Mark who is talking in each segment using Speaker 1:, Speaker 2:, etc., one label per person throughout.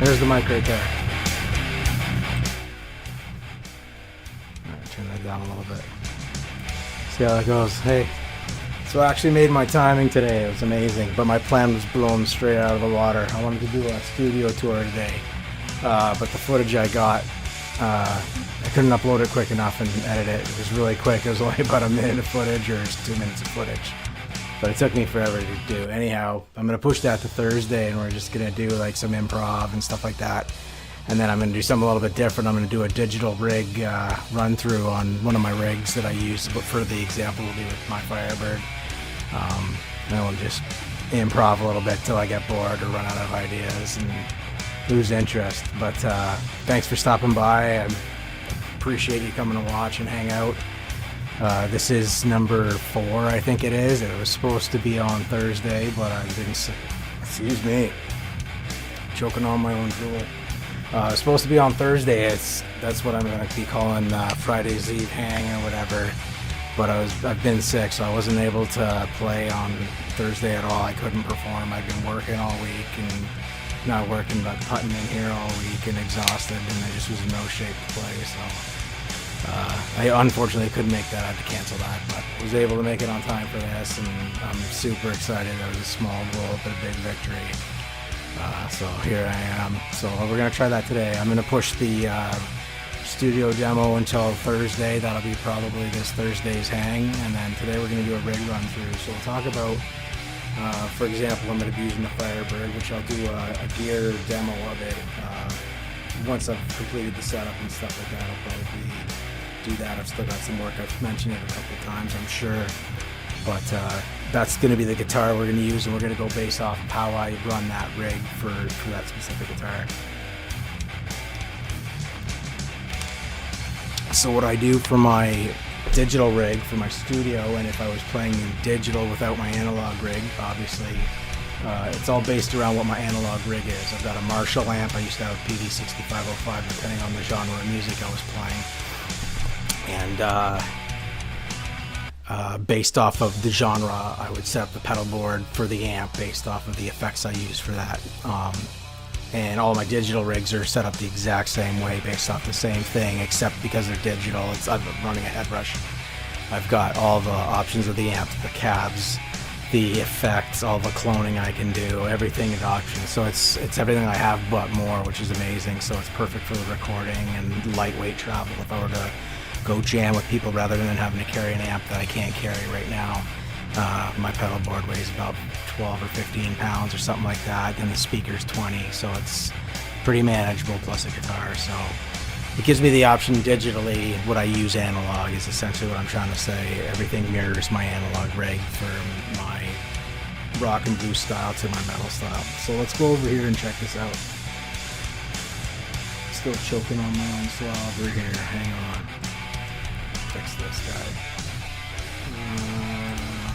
Speaker 1: There's the mic right there. Alright, turn that down a little bit. See how that goes. Hey, so I actually made my timing today. It was amazing, but my plan was blown straight out of the water. I wanted to do a studio tour today, but the footage I got, I couldn't upload it quick enough and edit it. It was really quick. It was only about a minute of footage or 2 minutes of footage. But it took me forever to do. Anyhow, I'm going to push that to Thursday, and we're just going to do like some improv and stuff like that. And then I'm going to do something a little bit different. I'm going to do a digital rig run through on one of my rigs that I use. But for the example, will be with my Firebird. And I'll just improv a little bit till I get bored or run out of ideas and lose interest. But thanks for stopping by. I appreciate you coming to watch and hang out. This is number 4, I think it is. It was supposed to be on Thursday, but I didn't. Excuse me, choking on my own drool. It's supposed to be on Thursday. That's what I'm going to be calling Friday's Eve hang or whatever. But I've been sick, so I wasn't able to play on Thursday at all. I couldn't perform. I've been working all week and not working, but putting in here all week and exhausted, and I just was in no shape to play. So. I unfortunately couldn't make that. I had to cancel that, but was able to make it on time for this, and I'm super excited. That was a small goal, but a big victory. So here I am. So we're going to try that today. I'm going to push the studio demo until Thursday. That'll be probably this Thursday's hang, and then today we're going to do a rig run through. So we'll talk about, for example, I'm going to be using the Firebird, which I'll do a gear demo of it. Once I've completed the setup and stuff like that, I'll probably do that. I've still got some work. I've mentioned it a couple of times, I'm sure. But that's going to be the guitar we're going to use, and we're going to go based off of how I run that rig for that specific guitar. So what I do for my digital rig, for my studio, and if I was playing in digital without my analog rig, obviously It's all based around what my analog rig is. I've got a Marshall amp. I used to have a PD6505 depending on the genre of music I was playing. And based off of the genre, I would set up the pedal board for the amp based off of the effects I use for that. And all my digital rigs are set up the exact same way based off the same thing, except because they're digital, I'm running a head rush. I've got all the options of the amp, the cabs, the effects, all the cloning I can do, everything in options. So it's everything I have but more, which is amazing. So it's perfect for the recording and lightweight travel if I were to go jam with people rather than having to carry an amp that I can't carry right now. My pedal board weighs about 12 or 15 pounds or something like that, and the speaker's 20, so it's pretty manageable, plus a guitar. So it gives me the option digitally. What I use analog is essentially what I'm trying to say. Everything mirrors my analog rig for my rock and blues style to my metal style. So let's go over here and check this out. Still choking on my own slobber here. Hang on. Fix this guy.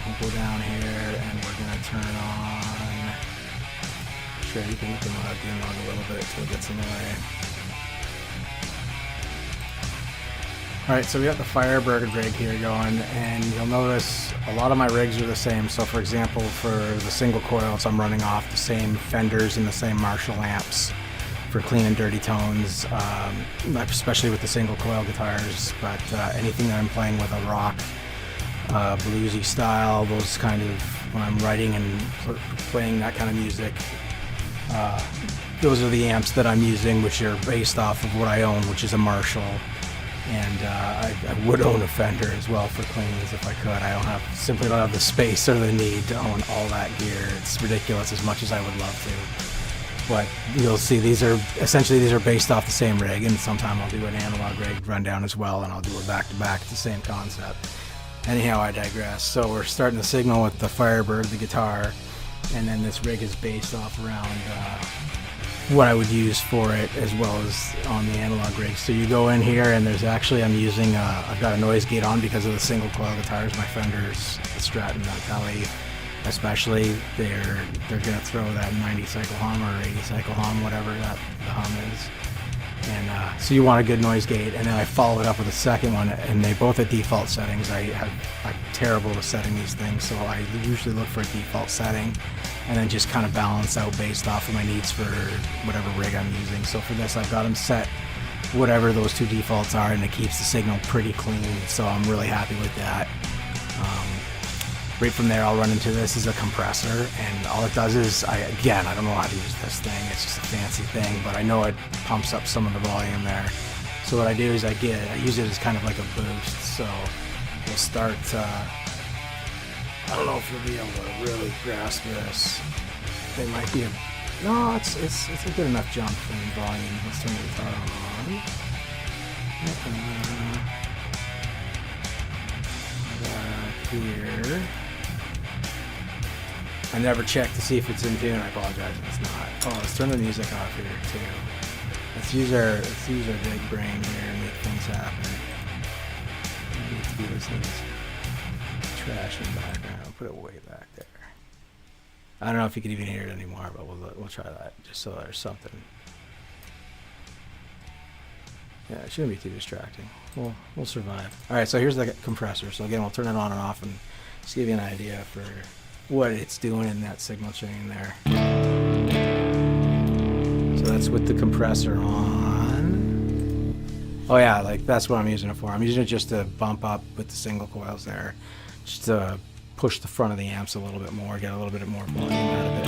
Speaker 1: We'll go down here and we're going to turn on. Sure, you can dim log a little bit until it gets in the way. Alright, so we got the Firebird rig here going, and you'll notice a lot of my rigs are the same. So for example, for the single coils, I'm running off the same Fenders and the same Marshall amps for clean and dirty tones, especially with the single coil guitars. But anything that I'm playing with a rock, bluesy style, those kind of, when I'm writing and playing that kind of music, those are the amps that I'm using, which are based off of what I own, which is a Marshall. And I would own a Fender as well for cleans if I could. Simply don't have the space or the need to own all that gear. It's ridiculous as much as I would love to. But you'll see these are based off the same rig, and sometime I'll do an analog rig rundown as well, and I'll do it back to back, the same concept. Anyhow, I digress. So we're starting the signal with the Firebird, the guitar, and then this rig is based off around what I would use for it, as well as on the analog rig. So you go in here, and there's actually, I've got a noise gate on because of the single coil guitars, my Fenders, the Stratton, the Tele, especially, they're gonna throw that 90 cycle hum or 80 cycle hum, whatever that the hum is. And so you want a good noise gate, and then I follow it up with a second one, and they both at default settings. I'm terrible at setting these things, so I usually look for a default setting, and then just kind of balance out based off of my needs for whatever rig I'm using. So for this, I've got them set whatever those two defaults are, and it keeps the signal pretty clean, so I'm really happy with that. Right from there, I'll run into this as a compressor, and all it does is, I don't know how to use this thing, it's just a fancy thing, but I know it pumps up some of the volume there. So what I do is I use it as kind of like a boost. So we'll start, I don't know if you'll be able to really grasp this. It might be it's a good enough jump in volume. Let's turn the guitar on. Here. I never check to see if it's in tune. I apologize if it's not. Oh, let's turn the music off here too. Let's use our big brain here and make things happen. I need to do this trash in the background. Put it way back there. I don't know if you can even hear it anymore, but we'll try that just so there's something. Yeah, it shouldn't be too distracting. We'll survive. All right, so here's the compressor. So again, we'll turn it on and off and just give you an idea for what it's doing in that signal chain there. So that's with the compressor on. Oh yeah, like that's what I'm using it for. I'm using it just to bump up with the single coils there, just to push the front of the amps a little bit more, get a little bit more volume out of it. You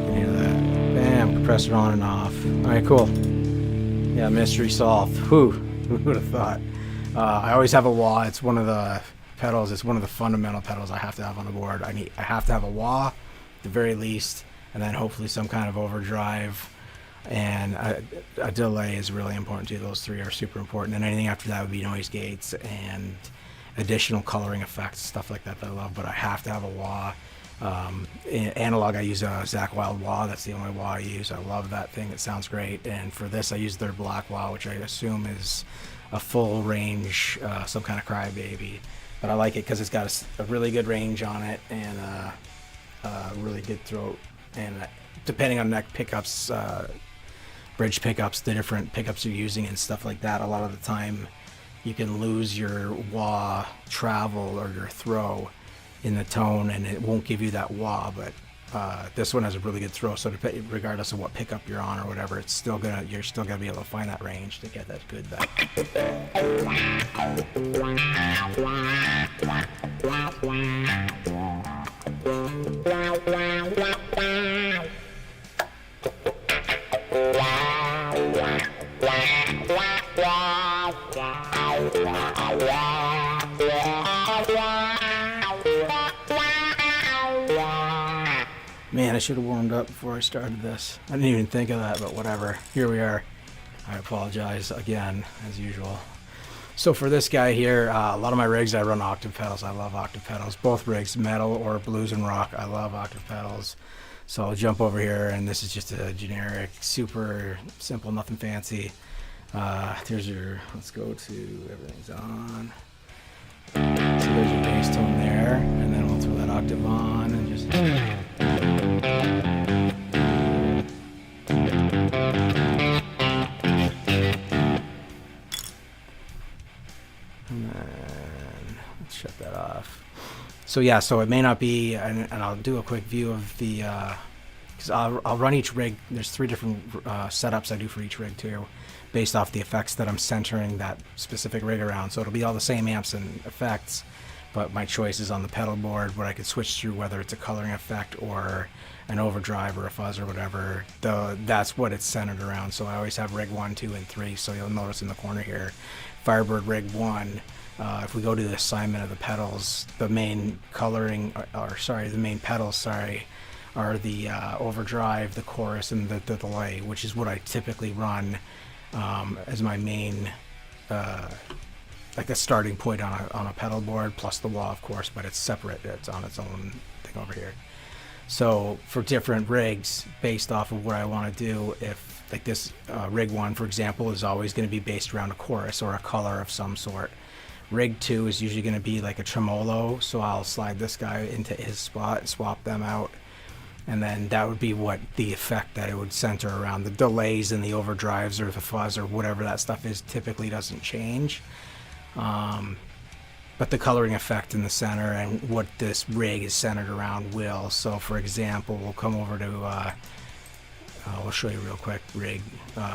Speaker 1: can hear that. Bam, compressor on and off. All right, cool. Yeah, mystery solved. Whew, who would have thought? I always have a wah. It's one of the pedals. It's one of the fundamental pedals I have to have on the board. I have to have a wah, at the very least, and then hopefully some kind of overdrive, and a delay is really important too. Those three are super important, and anything after that would be noise gates and additional coloring effects, stuff like that I love. But I have to have a wah. In analog, I use a Zach Wild wah. That's the only wah I use. I love that thing. It sounds great. And for this, I use their black wah, which I assume is a full range, some kind of crybaby. But I like it because it's got a really good range on it and a really good throat And depending on neck pickups, bridge pickups, the different pickups you're using and stuff like that, a lot of the time you can lose your wah travel or your throw in the tone, and it won't give you that wah. But this one has a really good throw, so regardless of what pickup you're on or whatever, you're still gonna be able to find that range to get that good back. Man, I should have warmed up before I started this. I didn't even think of that, but whatever. Here we are. I apologize again, as usual. So for this guy here, a lot of my rigs, I run octave pedals. I love octave pedals. Both rigs, metal or blues and rock, I love octave pedals. So I'll jump over here, and this is just a generic, super simple, nothing fancy. Here's your, let's go to, everything's on. So there's your bass tone there, and then we'll throw that octave on and just... And then let's shut that off. So yeah, so it may not be, and I'll do a quick view of the, because I'll run each rig. There's 3 different setups I do for each rig too, based off the effects that I'm centering that specific rig around. So it'll be all the same amps and effects, but my choice is on the pedal board where I could switch through whether it's a coloring effect or an overdrive or a fuzz or whatever. That's what it's centered around. So I always have rig 1, 2, and 3. So you'll notice in the corner here, Firebird rig 1. If we go to the assignment of the pedals, the main coloring, the main pedals, are the overdrive, the chorus, and the delay, which is what I typically run as my main, like a starting point on a pedal board, plus the wah, of course, but it's separate. It's on its own thing over here. So for different rigs, based off of what I want to do, if like this rig 1, for example, is always going to be based around a chorus or a color of some sort. Rig 2 is usually going to be like a tremolo, so I'll slide this guy into his spot, swap them out, and then that would be what the effect that it would center around. The delays and the overdrives or the fuzz or whatever that stuff is typically doesn't change. But the coloring effect in the center and what this rig is centered around will. So for example, we'll come over to, we'll show you real quick,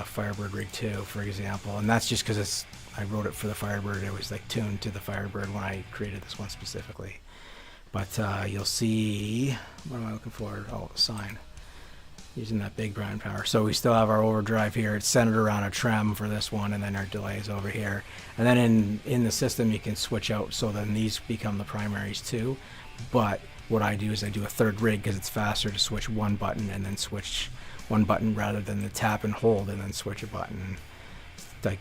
Speaker 1: Firebird rig 2, for example. And that's just because I wrote it for the Firebird. It was like tuned to the Firebird when I created this one specifically. But you'll see, what am I looking for? Oh, the sign. Using that big grind power. So we still have our overdrive here. It's centered around a trem for this one, and then our delay is over here. And then in the system you can switch out, so then these become the primaries too. But what I do is I do a third rig because it's faster to switch one button and then switch one button rather than the tap and hold and then switch a button. It's like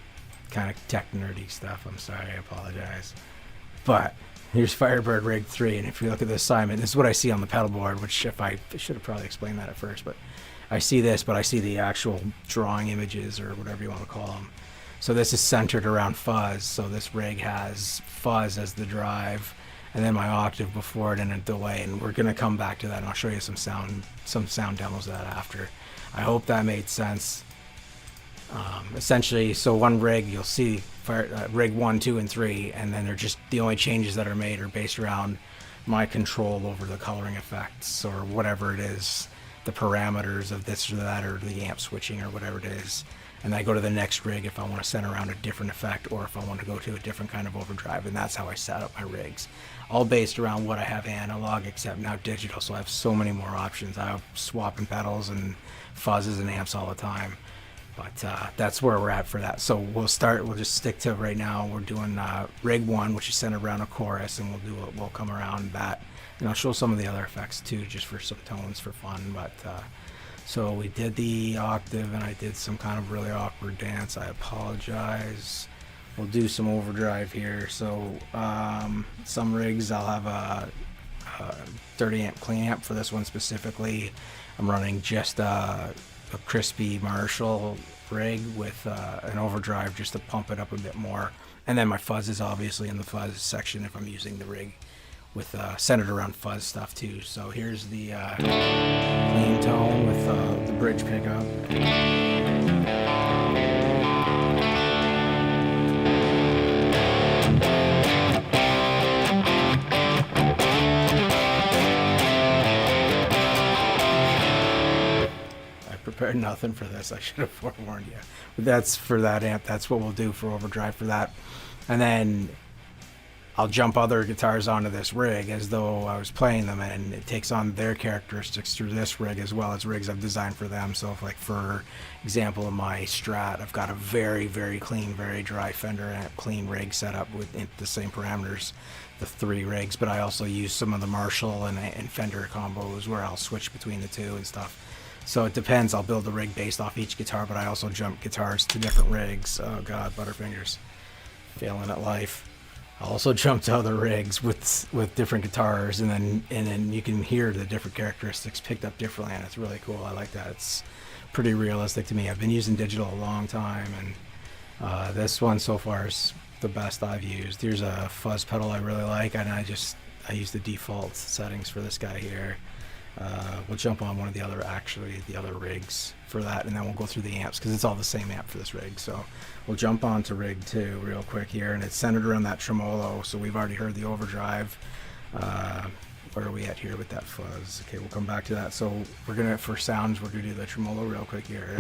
Speaker 1: kind of tech nerdy stuff. I'm sorry, I apologize. But here's Firebird rig 3, and if you look at the assignment, this is what I see on the pedal board, which if I should have probably explained that at first, but I see this, but I see the actual drawing images or whatever you want to call them. So this is centered around fuzz, so this rig has fuzz as the drive, and then my octave before it and a delay, and we're going to come back to that, and I'll show you some sound demos of that after. I hope that made sense. Essentially, so one rig, you'll see rig 1, 2, and 3, and then they're just the only changes that are made are based around my control over the coloring effects or whatever it is, the parameters of this or that, or the amp switching or whatever it is. And I go to the next rig if I want to center around a different effect or if I want to go to a different kind of overdrive, and that's how I set up my rigs. All based around what I have analog, except now digital, so I have so many more options. I have swapping pedals and fuzzes and amps all the time. But that's where we're at for that. So we'll just stick to right now. We're doing rig 1, which is centered around a chorus, and we'll come around that. And I'll show some of the other effects too, just for some tones for fun. But so we did the octave, and I did some kind of really awkward dance. I apologize. We'll do some overdrive here. So some rigs I'll have a 30 amp clean amp. For this one specifically, I'm running just a crispy Marshall rig with an overdrive just to pump it up a bit more, and then my fuzz is obviously in the fuzz section if I'm using the rig with centered around fuzz stuff too. So here's the clean tone with the bridge pickup. Prepared nothing for this. I should have forewarned you. But that's for that amp. That's what we'll do for overdrive for that. And then I'll jump other guitars onto this rig as though I was playing them, and it takes on their characteristics through this rig as well as rigs I've designed for them. So if, like, for example, in my Strat, I've got a very, very clean, very dry Fender amp, clean rig set up with the same parameters, the 3 rigs, but I also use some of the Marshall and Fender combos where I'll switch between the two and stuff. So it depends. I'll build the rig based off each guitar, but I also jump guitars to different rigs. Oh God, Butterfingers, failing at life. I'll also jump to other rigs with different guitars, and then you can hear the different characteristics picked up differently, and it's really cool. I like that. It's pretty realistic to me. I've been using digital a long time, and this one so far is the best I've used. Here's a fuzz pedal I really like, and I use the default settings for this guy here. We'll jump on one of the other rigs for that, and then we'll go through the amps because it's all the same amp for this rig. So we'll jump on to rig 2 real quick here, and it's centered around that tremolo. So we've already heard the overdrive. Where are we at here with that fuzz? Okay, we'll come back to that. So we're gonna, for sounds, we're gonna do the tremolo real quick here.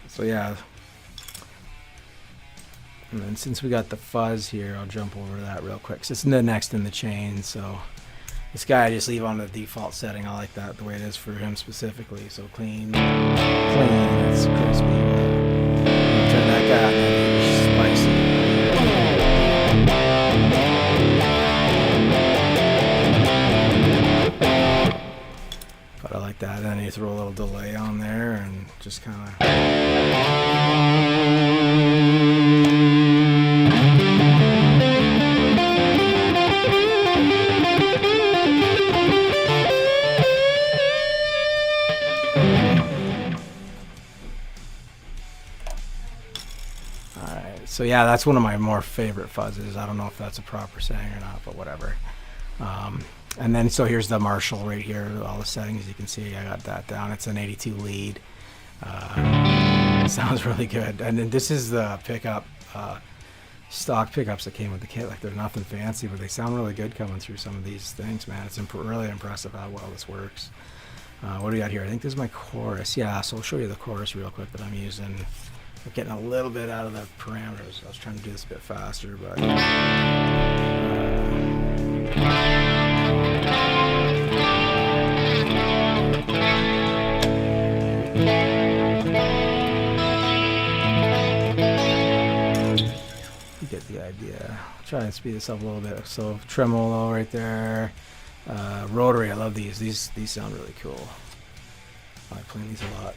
Speaker 1: So yeah, and then since we got the fuzz here, I'll jump over to that real quick. So it's the next in the chain. So this guy I just leave on the default setting. I like that the way it is for him specifically. So clean, it's crispy. Turn that guy on, and it's spicy. But I like that. And then you throw a little delay on there and just kind of. Alright, so yeah, that's one of my more favorite fuzzes. I don't know if that's a proper saying or not, but whatever. And then, so here's the Marshall right here, all the settings. You can see I got that down. It's an 82 lead. Sounds really good. And then this is the pickup, stock pickups that came with the kit. Like, they're nothing fancy, but they sound really good coming through some of these things, man. It's really impressive how well this works. What do we got here? I think this is my chorus. Yeah, so I'll show you the chorus real quick that I'm using. I'm getting a little bit out of the parameters. I was trying to do this a bit faster, but... you get the idea. I'll try and speed this up a little bit. So tremolo right there. Rotary, I love these. These sound really cool. I like playing these a lot.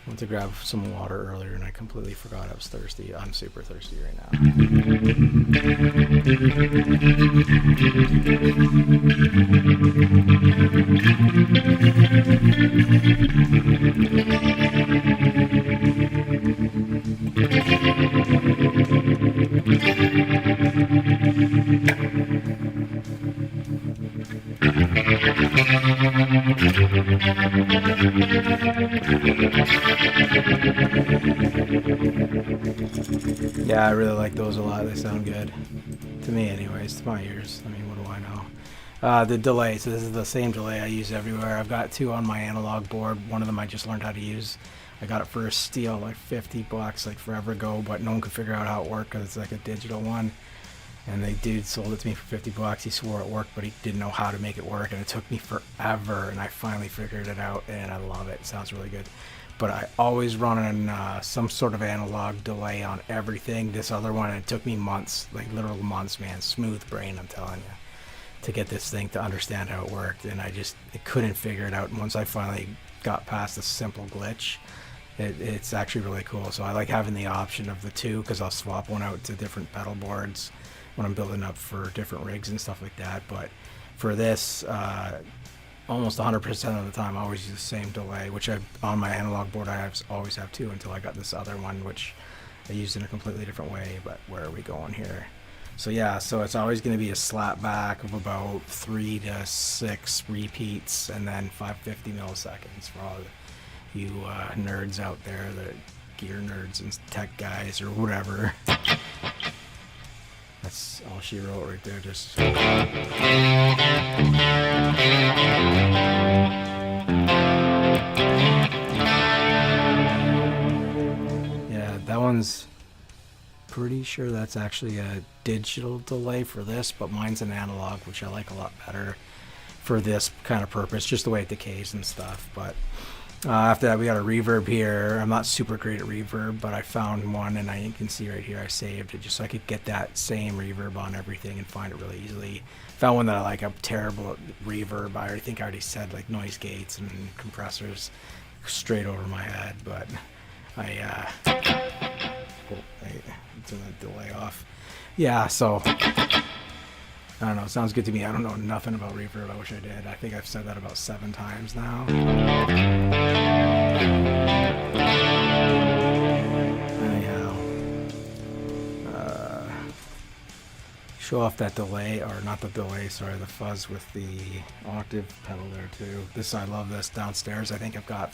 Speaker 1: I went to grab some water earlier and I completely forgot I was thirsty. I'm super thirsty right Yeah, I really like those a lot. They sound good. To me anyways, to my ears. I mean, what do I know? The delay. So this is the same delay I use everywhere. I've got 2 on my analog board. One of them I just learned how to use. I got it for a steal, like $50, like forever ago, but no one could figure out how it worked because it's like a digital one. And the dude sold it to me for $50. He swore it worked, but he didn't know how to make it work, and it took me forever, and I finally figured it out, and I love it. It sounds really good. But I always run on some sort of analog delay on everything. This other one, it took me months, like literal months, man. Smooth brain, I'm telling you. to get this thing to understand how it worked, and I couldn't figure it out. And once I finally got past the simple glitch, it's actually really cool. So I like having the option of the two, because I'll swap one out to different pedal boards when I'm building up for different rigs and stuff like that. But for this, almost 100% of the time I always use the same delay, which on my analog board I always have two, until I got this other one which I used in a completely different way. But where are we going here? So yeah, so it's always going to be a slap back of about 3 to 6 repeats, and then 550 milliseconds for all you nerds out there, the gear nerds and tech guys or whatever. That's all she wrote right there. Just yeah, that one's pretty sure that's actually a digital delay for this, but mine's an analog, which I like a lot better for this kind of purpose, just the way it decays and stuff. But after that, we got a reverb here. I'm not super great at reverb, but I found one, and you can see right here I saved it just so I could get that same reverb on everything and find it really easily. Found one that I like. I'm terrible at reverb. I think I already said, like, noise gates and compressors straight over my head, but I turn that delay off. Yeah, so I don't know, it sounds good to me. I don't know nothing about reverb. I wish I did. I think I've said that about 7 times now. Anyhow, show off that delay, or not the delay, sorry, the fuzz with the octave pedal there too. I love this. Downstairs I think I've got,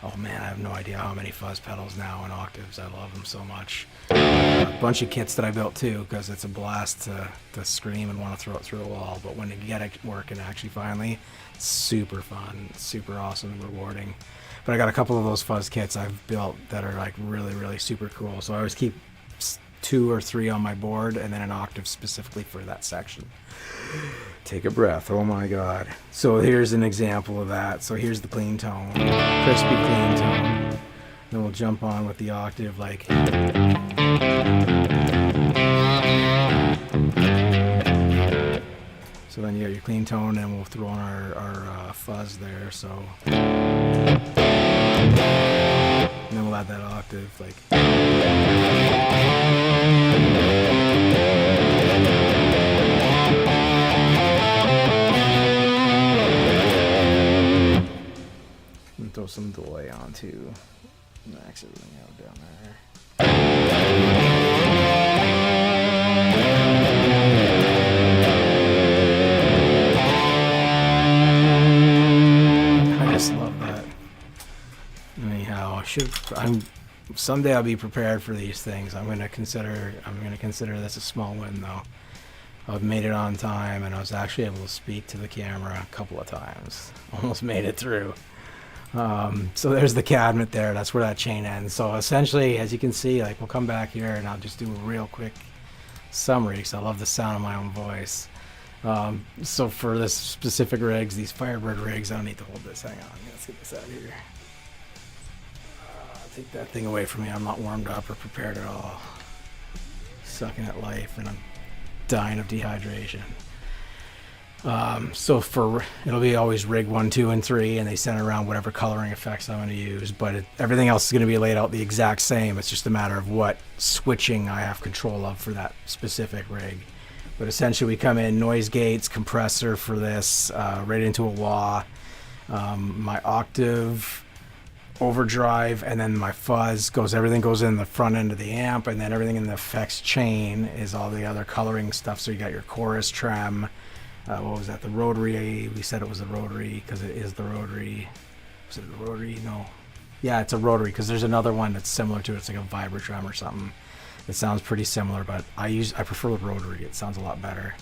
Speaker 1: oh man, I have no idea how many fuzz pedals now and octaves. I love them so much. A bunch of kits that I built too, because it's a blast to scream and want to throw it through a wall. But when you get it working actually finally, it's super fun, super awesome and rewarding. But I got a couple of those fuzz kits I've built that are like really, really super cool. So I always keep 2 or 3 on my board, and then an octave specifically for that section. Take a breath. Oh my god. So here's an example of that. So here's the clean tone, crispy clean tone. Then we'll jump on with the octave, like, so then you got your clean tone, and we'll throw on our fuzz there. So and then we'll add that octave, like, and throw some delay on too. Max everything out down there. I just love that. Anyhow, someday I'll be prepared for these things. I'm gonna consider this a small win though. I've made it on time, and I was actually able to speak to the camera a couple of times. Almost made it through. So there's the cabinet there. That's where that chain ends. So essentially, as you can see, like, we'll come back here and I'll just do a real quick summary, because I love the sound of my own voice. So for this specific rigs, these Firebird rigs, I don't need to hold this. Hang on, let's get this out of here. Take that thing away from me. I'm not warmed up or prepared at all. Sucking at life, and I'm dying of dehydration. So it'll be always rig 1, 2, and 3, and they center around whatever coloring effects I'm going to use, but everything else is going to be laid out the exact same. It's just a matter of what switching I have control of for that specific rig. But essentially we come in noise gates, compressor for this, right into a wah, my octave, overdrive, and then my fuzz everything goes in the front end of the amp, and then everything in the effects chain is all the other coloring stuff. So you got your chorus trem, what was that, the rotary? We said it was a rotary because it is the rotary. Was it a rotary? No. Yeah, it's a rotary, because there's another one that's similar to it. It's like a vibratrum or something. It sounds pretty similar, but I prefer the rotary. It sounds a lot better.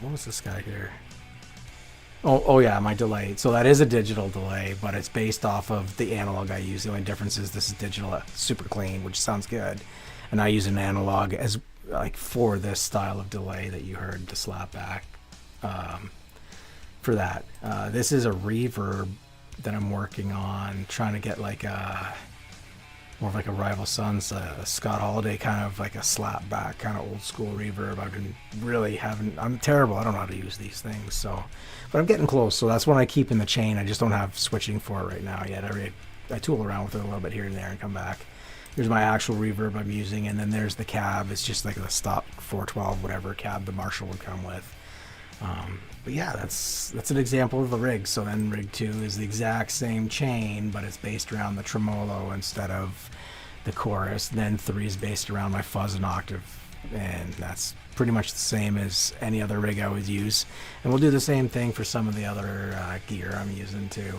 Speaker 1: What was this guy here? Oh yeah, my delay. So that is a digital delay, but it's based off of the analog I use. The only difference is this is digital, super clean, which sounds good, and I use an analog as like for this style of delay that you heard, the slap back. For that, this is a reverb that I'm working on, trying to get like a more of like a Rival Sons, Scott Holiday kind of like a slap back, kind of old school reverb. I've been really I'm terrible. I don't know how to use these things, so, but I'm getting close. So that's one I keep in the chain. I just don't have switching for it right now yet. I tool around with it a little bit here and there and come back. Here's my actual reverb I'm using, and then there's the cab. It's just like a stop 412 whatever cab the Marshall would come with. But yeah, that's an example of the rig. So then rig 2 is the exact same chain, but it's based around the tremolo instead of the chorus. Then 3 is based around my fuzz and octave, and that's pretty much the same as any other rig I would use. And we'll do the same thing for some of the other gear I'm using too.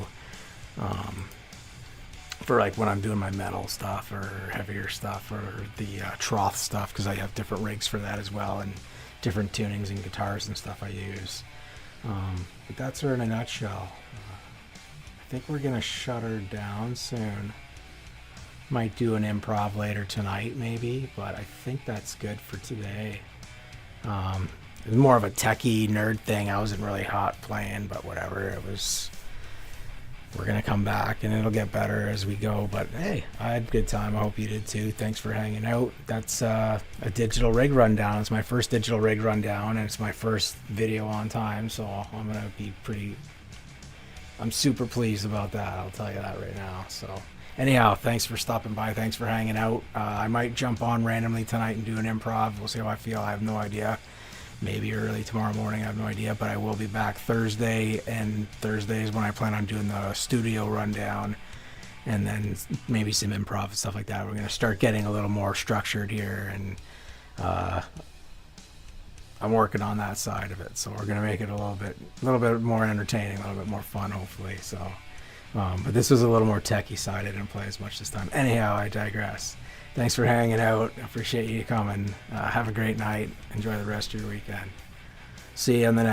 Speaker 1: For like when I'm doing my metal stuff or heavier stuff or the trough stuff, because I have different rigs for that as well, and different tunings and guitars and stuff I use. But that's her in a nutshell. I think we're gonna shut her down soon. Might do an improv later tonight maybe, but I think that's good for today. It was more of a techie nerd thing. I wasn't really hot playing, but whatever. We're gonna come back and it'll get better as we go. But hey, I had a good time. I hope you did too. Thanks for hanging out. That's a digital rig rundown. It's my first digital rig rundown, and it's my first video on time, so I'm super pleased about that. I'll tell you that right now. So anyhow, thanks for stopping by. Thanks for hanging out. I might jump on randomly tonight and do an improv. We'll see how I feel. I have no idea. Maybe early tomorrow morning, I have no idea, but I will be back Thursday, and Thursday is when I plan on doing the studio rundown, and then maybe some improv and stuff like that. We're going to start getting a little more structured here, and I'm working on that side of it, so we're going to make it a little bit more entertaining, a little bit more fun, hopefully. So, but this was a little more techie side. I didn't play as much this time. Anyhow, I digress. Thanks for hanging out. I appreciate you coming. Have a great night. Enjoy the rest of your weekend. See you on the next